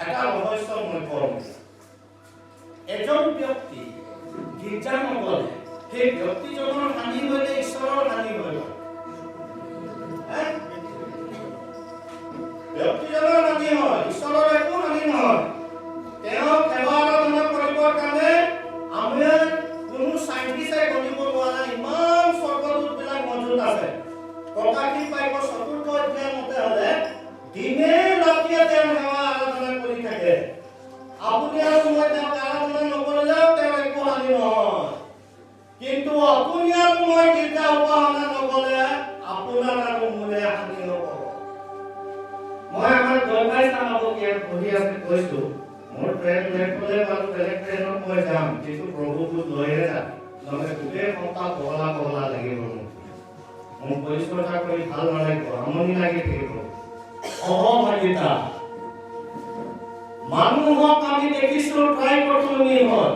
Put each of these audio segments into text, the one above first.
এটা ৰহস্য মই কওঁ। এজন ব্যক্তি গীৰ্জা নগলে সেই ব্যক্তিজনৰ হানি হ'লে ঈশ্বৰৰ হানি হয়। ব্যক্তিজনৰ হানি হয়, ঈশ্বৰৰ একো হানি নহয়। তেওঁ সেৱা আৰাধনা কৰিবৰ কাৰণে আমাৰ কোনো চাইন্টিষ্টে গণিব নোৱাৰা ইমান স্বৰ্গদূতবিলাক মজুত আছে। প্ৰকাশিত বাক্য 4 অধ্যায় মতে হ'লে দিনে ৰাতিয়ে তেওঁ সেৱা আৰাধনা কৰি থাকে। আপুনি আৰু মই তেওঁক আৰাধনা নকৰিলেও তেওঁৰ একো হানি নহয়। কিন্তু আপুনি আৰু মই গীৰ্জা উপাসনা নকৰিলে আপোনাৰ আৰু মোৰে হানি হ'ব। মই আমাৰ জলপাই চামাবক ইয়াত পঢ়ি আছে কৈছোঁ, মোৰ ট্ৰেইন লেট হ'লে বাৰু বেলেগ ট্ৰেইনত মই যাম, কিন্তু প্ৰভুটোক লৈহে যাম। নহ'লে গোটেই সপ্তাহ পগলা লাগিব মোক পৰিচৰ্যা কৰি ভাল নালাগিব, আমনি লাগি থাকিব। সহভাগিতা মানুহক আমি দেখিছোঁ ত্ৰায়কৰ্তনী হ'ল।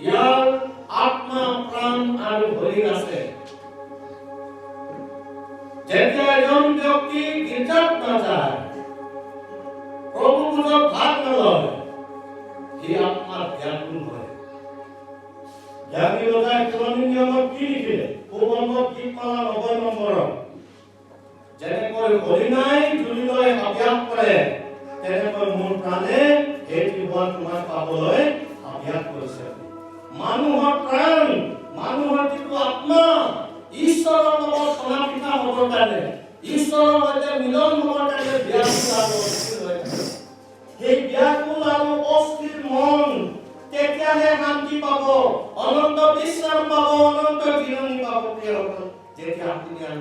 ইয়াৰ আত্মা, প্ৰাণ আৰু শৰীৰ আছে। যেতিয়া এজন ব্যক্তি গীৰ্জাত নাযায়, প্ৰভু পূজাত ভাগ নলয়, সি আত্মাৰ ব্যাকুল হয়। জ্ঞানী ৰজাই পুৰণি নিয়মত কি লিখিলে? সুবন্ধ গীতমালা 90 নম্বৰত যেনেকৈ হৰিণাই জুলিলৈ হাবিয়াস কৰে, তেনেকৈ মোৰ প্ৰাণে এই জীৱন তোমাক পাবলৈ হাবিয়াস কৰিছে। মানুহৰ প্ৰাণ, মানুহৰ যিটো আত্মা ঈশ্বৰৰ লগত সমাপিত হ'বৰ কাৰণে, ঈশ্বৰৰ সৈতে মিলন হ'বৰ কাৰণে ব্যাকুল আৰু অস্থিৰ হৈ থাকে। সেই ব্যাকুল আৰু অস্থিৰ মন তেতিয়াহে শান্তি পাব, অনন্ত বিশ্ৰাম পাব, অনন্ত জিৰণি পাব। যেতিয়া আপুনি আৰু